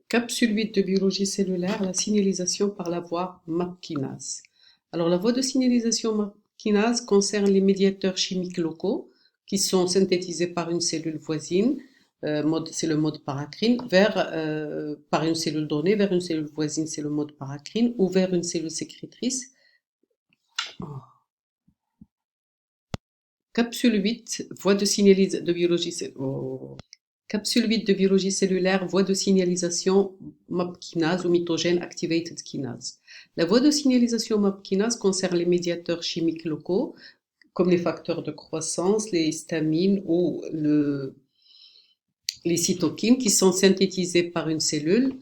Capsule 8 de biologie cellulaire, la signalisation par la voie MAP kinase. Alors, la voie de signalisation MAP kinase concerne les médiateurs chimiques locaux qui sont synthétisés par une cellule voisine, c'est le mode paracrine, par une cellule donnée vers une cellule voisine, c'est le mode paracrine, ou vers une cellule sécrétrice. Capsule 8, voie de signalisation de biologie cellulaire. Capsule 8 de biologie cellulaire, voie de signalisation MAP kinase ou mitogène activated kinase. La voie de signalisation MAP kinase concerne les médiateurs chimiques locaux, comme les facteurs de croissance, les histamines ou les cytokines, qui sont synthétisés par une cellule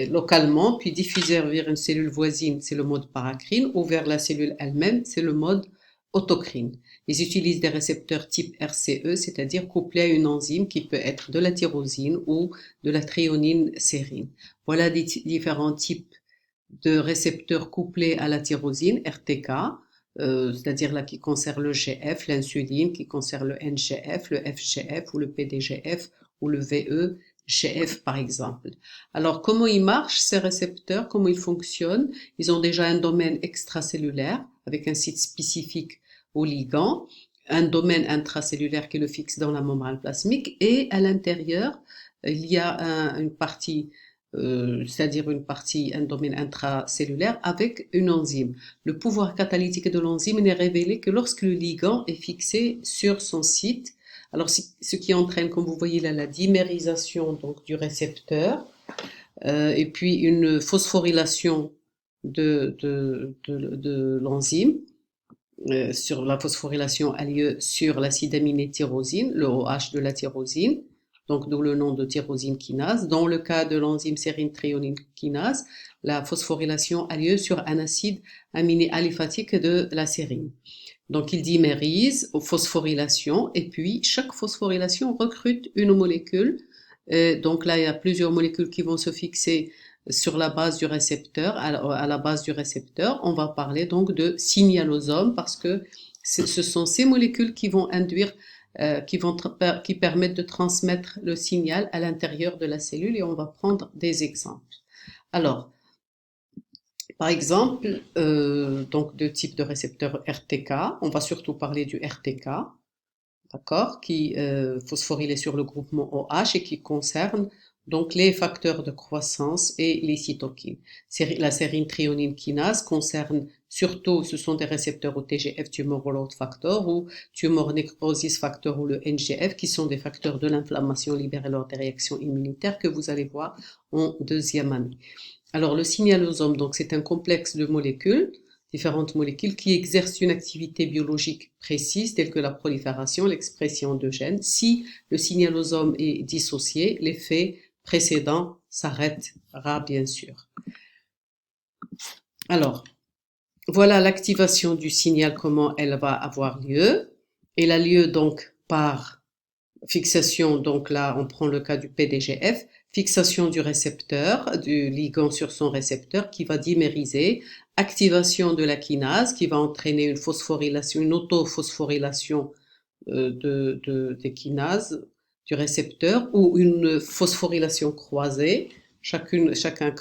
localement, puis diffusés vers une cellule voisine, c'est le mode paracrine, ou vers la cellule elle-même, c'est le mode autocrine. Ils utilisent des récepteurs type RCE, c'est-à-dire couplés à une enzyme qui peut être de la tyrosine ou de la thréonine sérine. Voilà des différents types de récepteurs couplés à la tyrosine, RTK, c'est-à-dire là qui concerne le GF, l'insuline, qui concerne le NGF, le FGF ou le PDGF ou le VEGF par exemple. Alors comment ils marchent ces récepteurs, comment ils fonctionnent? Ils ont déjà un domaine extracellulaire avec un site spécifique au ligand, un domaine intracellulaire qui le fixe dans la membrane plasmique et à l'intérieur il y a une partie c'est-à-dire un domaine intracellulaire avec une enzyme. Le pouvoir catalytique de l'enzyme n'est révélé que lorsque le ligand est fixé sur son site. Alors, ce qui entraîne, comme vous voyez là, la dimérisation donc, du récepteur et puis une phosphorylation de l'enzyme. Sur la phosphorylation a lieu sur l'acide aminé tyrosine, le OH de la tyrosine, donc d'où le nom de tyrosine kinase. Dans le cas de l'enzyme sérine thréonine kinase, la phosphorylation a lieu sur un acide aminé aliphatique de la sérine. Donc il dimérise aux phosphorylations et puis chaque phosphorylation recrute une molécule. Donc là il y a plusieurs molécules qui vont se fixer sur la base du récepteur, à la base du récepteur. On va parler donc de signalosomes parce que ce sont ces molécules qui vont induire qui permettent de transmettre le signal à l'intérieur de la cellule et on va prendre des exemples. Alors, par exemple, donc deux types de récepteurs RTK, on va surtout parler du RTK, d'accord, qui phosphorylé sur le groupement OH et qui concerne donc les facteurs de croissance et les cytokines. La sérine thréonine kinase concerne surtout, ce sont des récepteurs au TGF, tumor growth factor, ou tumor necrosis factor, ou le NGF, qui sont des facteurs de l'inflammation libérés lors des réactions immunitaires que vous allez voir en deuxième année. Alors le signalosome, donc c'est un complexe de molécules, différentes molécules qui exercent une activité biologique précise telle que la prolifération, l'expression de gènes. Si le signalosome est dissocié, l'effet précédent s'arrêtera bien sûr. Alors, voilà l'activation du signal, comment elle va avoir lieu. Elle a lieu donc par fixation, donc là on prend le cas du PDGF, fixation du récepteur, du ligand sur son récepteur qui va dimériser, activation de la kinase qui va entraîner une phosphorylation, une autophosphorylation des kinases du récepteur ou une phosphorylation croisée, chacun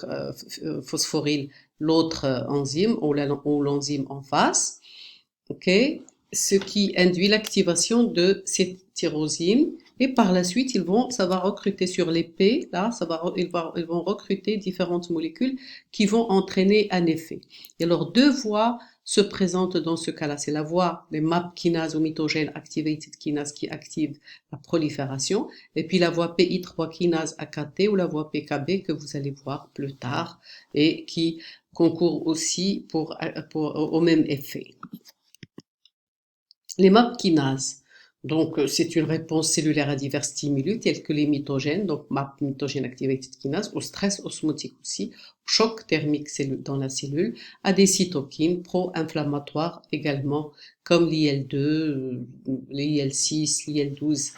phosphoryle l'autre enzyme ou l'enzyme en face, ok, ce qui induit l'activation de cette tyrosine et par la suite ça va recruter sur les P, là ils vont recruter différentes molécules qui vont entraîner un effet. Et alors deux voies se présentent dans ce cas-là, c'est la voie des MAP kinase ou mitogène activated kinase qui active la prolifération et puis la voie PI3 kinase AKT ou la voie PKB que vous allez voir plus tard et qui concourt aussi au même effet. Les MAP kinases, donc c'est une réponse cellulaire à divers stimuli tels que les mitogènes, donc MAP mitogène activated kinase, au stress osmotique aussi, au choc thermique dans la cellule, à des cytokines pro-inflammatoires également, comme l'IL2, l'IL6, l'IL12,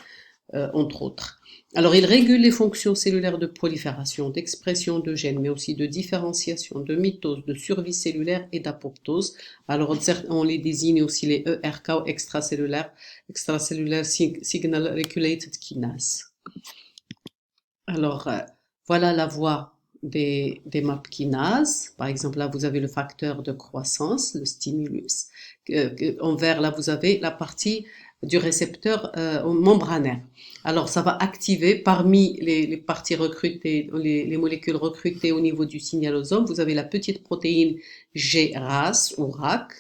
entre autres. Alors, il régule les fonctions cellulaires de prolifération, d'expression de gènes, mais aussi de différenciation, de mitose, de survie cellulaire et d'apoptose. Alors, on les désigne aussi les ERK ou extracellulaire Signal Regulated Kinase. Alors, Voilà la voie des MAP kinases. Par exemple, là, vous avez le facteur de croissance, le stimulus. En vert, là, vous avez la partie du récepteur membranaire. Alors, ça va activer parmi les parties recrutées, les molécules recrutées au niveau du signalosome, vous avez la petite protéine G-RAS ou RAC,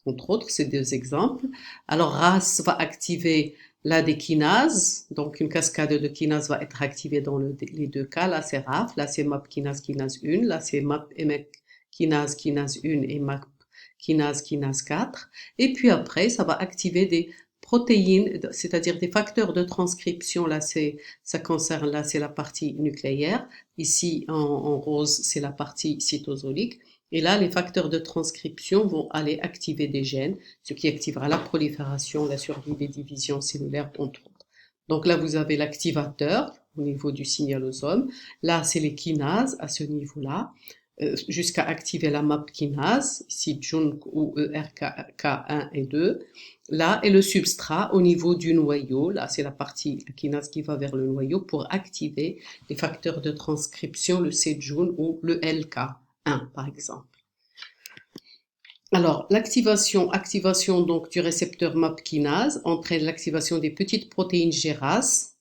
entre autres, c'est deux exemples. Alors, RAS va activer la dékinase, donc une cascade de kinase va être activée dans les deux cas. Là, c'est RAF, là, c'est MAP kinase kinase 1, là, c'est MAP MEC kinase kinase 1 et MAP kinase kinase 4. Et puis après, ça va activer des protéines, c'est-à-dire des facteurs de transcription. Là, ça concerne, là, c'est la partie nucléaire. Ici, en rose, c'est la partie cytosolique. Et là, les facteurs de transcription vont aller activer des gènes, ce qui activera la prolifération, la survie des divisions cellulaires, entre autres. Donc là, vous avez l'activateur au niveau du signalosome. Là, c'est les kinases à ce niveau-là, jusqu'à activer la MAP kinase, ici JUNC ou ERK1 et 2. Là est le substrat au niveau du noyau. Là, c'est la partie kinase qui va vers le noyau pour activer les facteurs de transcription, le CJUN ou le LK1, par exemple. Alors, activation donc du récepteur MAP kinase entraîne l'activation des petites protéines GRAS.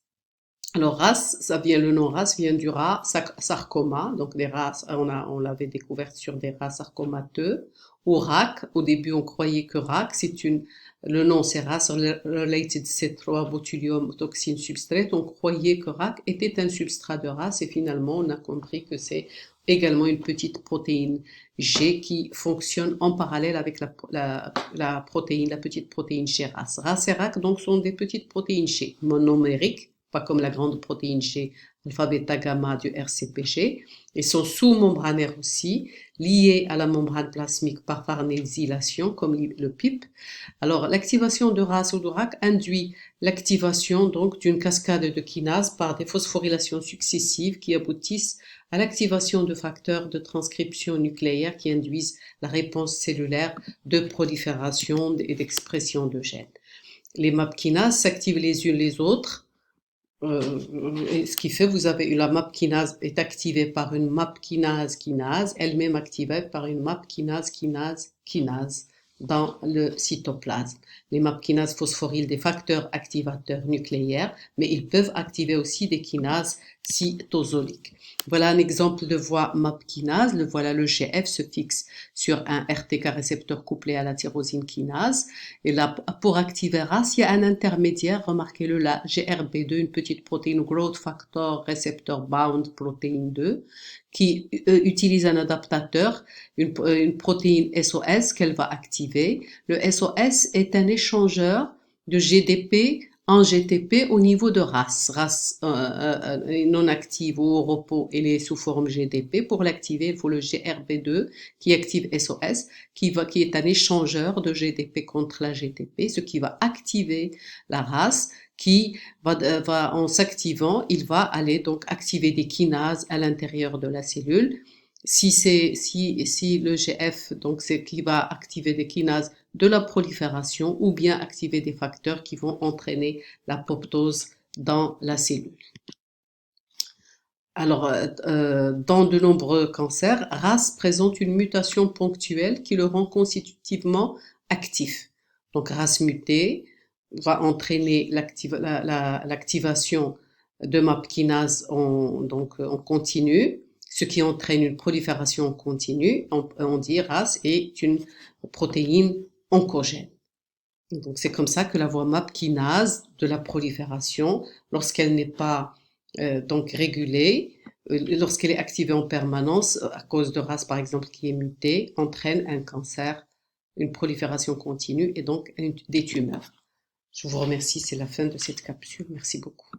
Alors, RAS, le nom RAS vient du rat sarcoma, donc des rats, on l'avait découvert sur des rats sarcomateux, ou RAC. Au début, on croyait que RAC, le nom c'est RAS, Related C3 Botulium Toxin Substrate. On croyait que RAC était un substrat de RAS et finalement, on a compris que c'est également une petite protéine G qui fonctionne en parallèle avec la petite protéine G RAS. RAS et RAC, donc, sont des petites protéines G monomériques, pas comme la grande protéine G, alpha, bêta, gamma du RCPG, et sont sous-membranaires aussi, liées à la membrane plasmique par farnésylation, comme le PIP. Alors, l'activation de RAS ou de RAC induit l'activation donc d'une cascade de kinases par des phosphorylations successives qui aboutissent à l'activation de facteurs de transcription nucléaire qui induisent la réponse cellulaire de prolifération et d'expression de gènes. Les MAP kinases s'activent les unes les autres. Et ce qui fait, vous avez la MAP kinase est activée par une MAP kinase, elle-même activée par une MAP kinase dans le cytoplasme. Les MAP kinases phosphorylent des facteurs activateurs nucléaires, mais ils peuvent activer aussi des kinases cytosoliques. Voilà un exemple de voie MAP kinase. Voilà, le GF se fixe sur un RTK récepteur couplé à la tyrosine kinase. Et là, pour activer RAS, il y a un intermédiaire, remarquez-le là, GRB2, une petite protéine Growth Factor Receptor Bound Protein 2, qui utilise un adaptateur, une protéine SOS qu'elle va activer. Le SOS est un échangeur de GDP en GTP au niveau de RAS. RAS non active ou au repos, elle est sous forme GDP. Pour l'activer, il faut le GRB2 qui active SOS, qui est un échangeur de GDP contre la GTP, ce qui va activer la RAS, qui va en s'activant, il va aller donc activer des kinases à l'intérieur de la cellule. Si le GF, donc c'est qui va activer des kinases de la prolifération ou bien activer des facteurs qui vont entraîner l'apoptose dans la cellule. Alors, dans de nombreux cancers, RAS présente une mutation ponctuelle qui le rend constitutivement actif. Donc, RAS muté va entraîner l'activation de MAP kinase en continu, ce qui entraîne une prolifération continue. On dit RAS est une protéine oncogène. Donc, c'est comme ça que la voie MAP kinase de la prolifération, lorsqu'elle n'est pas donc régulée, lorsqu'elle est activée en permanence à cause de RAS par exemple qui est mutée, entraîne un cancer, une prolifération continue et donc des tumeurs. Je vous remercie, c'est la fin de cette capsule. Merci beaucoup.